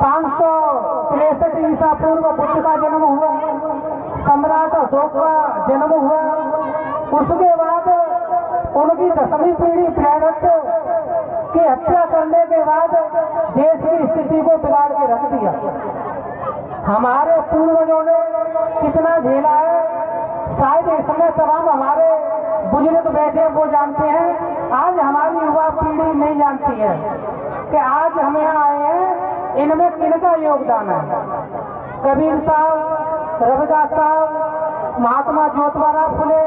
563 ईसा पूर्व बुद्ध का जन्म हुआ, सम्राट अशोक का जन्म हुआ। उसके बाद उनकी 10वीं पीढ़ी प्रेरक की हत्या करने के बाद देश की स्थिति को बिगाड़ के रख दिया। हमारे पूर्वजों ने कितना झेला है, शायद इसमें तमाम हमारे बुजुर्ग बैठे वो जानते हैं। आज हमारी युवा पीढ़ी नहीं जानती है कि आज हम यहाँ आए हैं, इनमें किनका योगदान है। कबीर साहब, रविदास साहब, महात्मा ज्योतिबा फुले,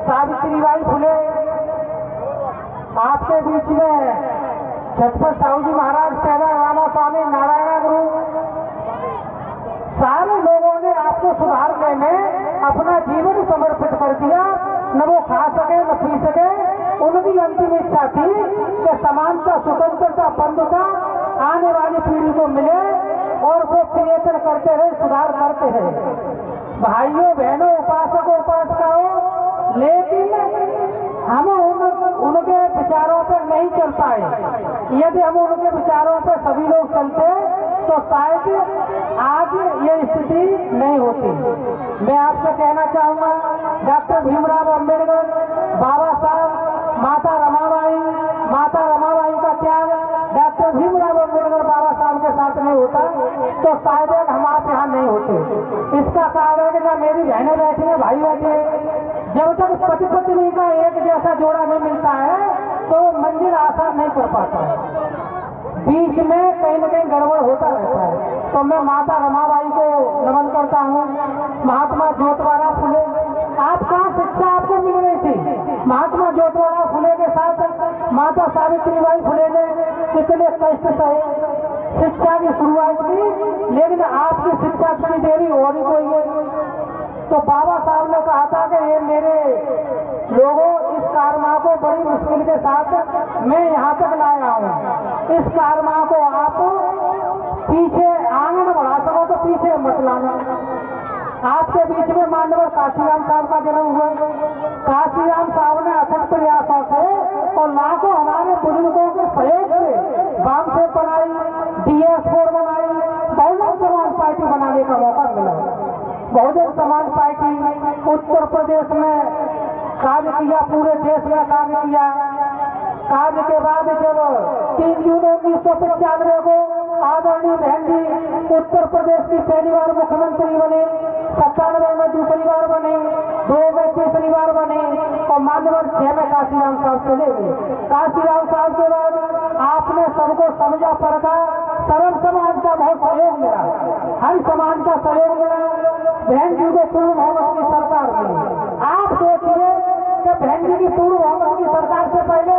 सावित्रीबाई फुले, आपके बीच में छत्रपति साहू जी महाराज, पैदा रामा स्वामी, नारायण गुरु, सारे लोगों ने आपको सुधारने में अपना जीवन समर्पित कर दिया। न वो खा सके न पी सके, उनकी अंतिम इच्छा थी कि समानता, स्वतंत्रता, बंधुता आने वाली पीढ़ी को मिले और वो प्रयत्न करते रहे, सुधार करते रहे। भाइयों बहनों, उपासकों उपासिकाओं, लेकिन हम उनके विचारों पर नहीं चल पाए। यदि हम उनके विचारों पर सभी लोग चलते तो शायद आज ये स्थिति नहीं होती। मैं आपसे कहना चाहूंगा, डॉक्टर भीमराव अंबेडकर, बाबा साहब, माता रमाबाई का त्याग डॉक्टर भीमराव अंबेडकर बाबा साहब के साथ नहीं होता तो शायद हम आप यहाँ नहीं होते। इसका कारण है कि मेरी बहनें बैठी हैं, भाई बैठे हैं, जब तक पति पत्नी का एक जैसा जोड़ा नहीं मिलता है तो मंजिल आसान नहीं कर पाता है, बीच में कहीं न कहीं गड़बड़ होता रहता है। तो मैं माता रमाबाई को नमन करता हूँ, महात्मा ज्योतिबा फुले। आप कहाँ शिक्षा आपको मिल रही थी? महात्मा ज्योतिबा फुले के साथ माता सावित्रीबाई फुले ने कितने कष्ट सहे, शिक्षा की शुरुआत की, लेकिन आपकी शिक्षा की देरी और ही कोई है। तो बाबा साहब ने कहा था कि ये मेरे लोगों, इस कारमां को बड़ी मुश्किल के साथ मैं यहाँ तक लाया हूँ। इस कारमां को आप पीछे आगे न बढ़ा सको तो पीछे मत लाना। आपके बीच में मानवर काशीराम साहब का जन्म हुआ। काशीराम साहब ने अथक प्रयासों से और लाखों हमारे बुजुर्गों के सहयोग से वाम से बनाई, DS4 बनाई, बहुजन समाज पार्टी बनाने का मौका मिला। बहुजन समाज पार्टी उत्तर प्रदेश में कार्य किया, पूरे देश में कार्य किया। कार्य के बाद जब 3 जून 1995 को आदरणीय बहन जी उत्तर प्रदेश की पहली बार मुख्यमंत्री बने, 97 में दूसरी बार बने, 2 में तीसरी बार बने और मान्यवर 6 में काशीराम साहब चले गए। काशीराम साहब के बाद आपने सबको समझा परखा, सर्व समाज का बहुत सहयोग मिला, हर समाज का सहयोग मिला। बहन जी को पूर्ण बहुमत की सरकार मिली। आप सोचिए कि बहन जी की पूर्ण बहुमत की सरकार से पहले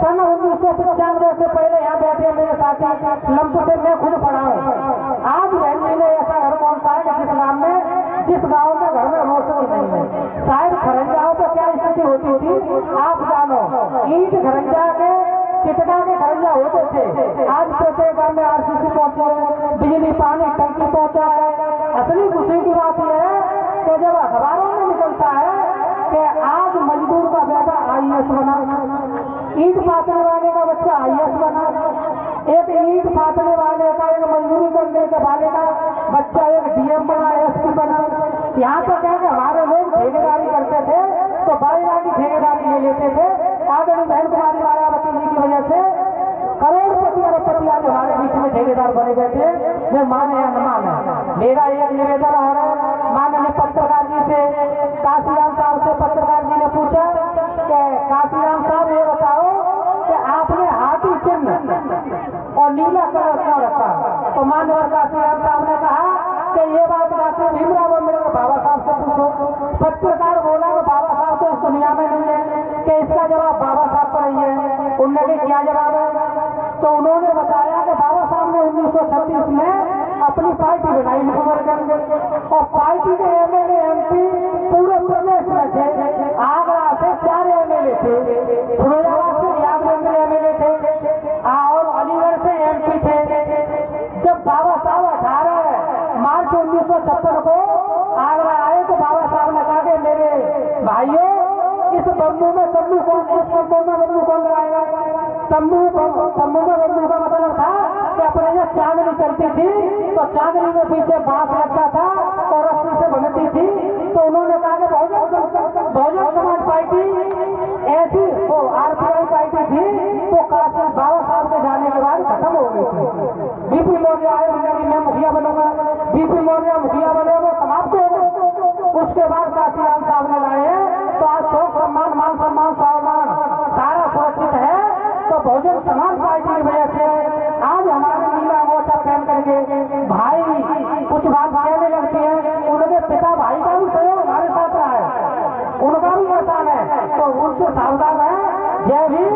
सन 1995 से पहले यहाँ बैठे मेरे साथी लंप से मैं खुद पढ़ा हूँ। आज बहन जी ने ऐसा घर कौन सा है कि जिस गांव में घर में रोशनी नहीं है। शायद खरंजाओं पर क्या स्थिति होती थी आप जानो, ईंट खरंजा के चिटका के खरंजा होते थे। आज प्रत्येक गांव में RCC पहुंची है, बिजली पानी टंकी पहुंचा है। असली खुशी की बात यह है कि जब अखबारों में निकलता है कि आज मजदूर का बेटा IAS बना, ईंट फातने वाले का बच्चा IAS बना, एक ईंट फातने वाले का, एक मजदूरी करने के वाले का बच्चा एक DM बना, SP बना। यहाँ तक है कि हमारे लोग ठेकेदारी करते थे तो बड़े की ठेकेदारी ले लेते थे। आदरणीय बहन कुमारी मायावती जी की वजह से करोड़पति अरबपति आज हमारे बीच में ठेकेदार बने बैठे, वो माने या न माने। मेरा एक निवेदन और है माननीय पत्रकार जी से, काशीराम साहब से पत्रकार जी ने पूछा कि काशीराम साहब ये बताओ कि आपने हाथी चिन्ह और नीला कलर क्यों रखा? तो माननीय काशीराम साहब ने कहा कि ये बात डॉक्टर भीमराव अम्बेडकर बाबा साहब से पूछो। पत्रकार बोला कि बाबा साहब तो इस दुनिया में नहीं है, कि इसका जवाब बाबा साहब पर ही है। उनने क्या जवाब है? तो उन्होंने बताया कि बाबा साहब ने 1936 में अपनी पार्टी बनाई रिपब्लिकन, और पार्टी के MLA MP पूरे प्रदेश में थे। आगरा से 4 MLA थे, फिरोजाबाद से यादवेंद्र MLA थे और अलीगढ़ से MP थे। जब बाबा साहब 18 मार्च 1956 को आगरा आए तो बाबा साहब ने कहा कि मेरे भाइयों, इस बम्बू में तम्बू कौन लगाएगा? तम्बू में बम्बू का मतलब था कि कि अपने यहाँ चांदनी चलती थी तो चांदनी में पीछे बांस लगता था और रस्सी से बनती थी, तो उन्होंने कहा कि बहुजन समाज पार्टी ऐसी वो आरपीआई पार्टी थी तो काशी बाबा साहब के जाने के बाद खत्म हो गई थी। बीपी मौर्य आए, उन्होंने मैं मुखिया बनूंगा, बीपी मौर्य मुखिया बने, वो समाप्त हो गए। उसके बाद काशीराम साहब ने लाए, तो आज शोक सम्मान, मान सम्मान, स्वाभिमान सारा सुरक्षित है। तो बहुजन समाज पार्टी की वजह से आज हमारे नीला अंगोछा पहन करके भाई कुछ बात कहने लगती है, उनके पिता भाई का भी सहयोग हमारे साथ रहा है, उनका भी एहसान है, तो उनसे सावधान है। जय भीम,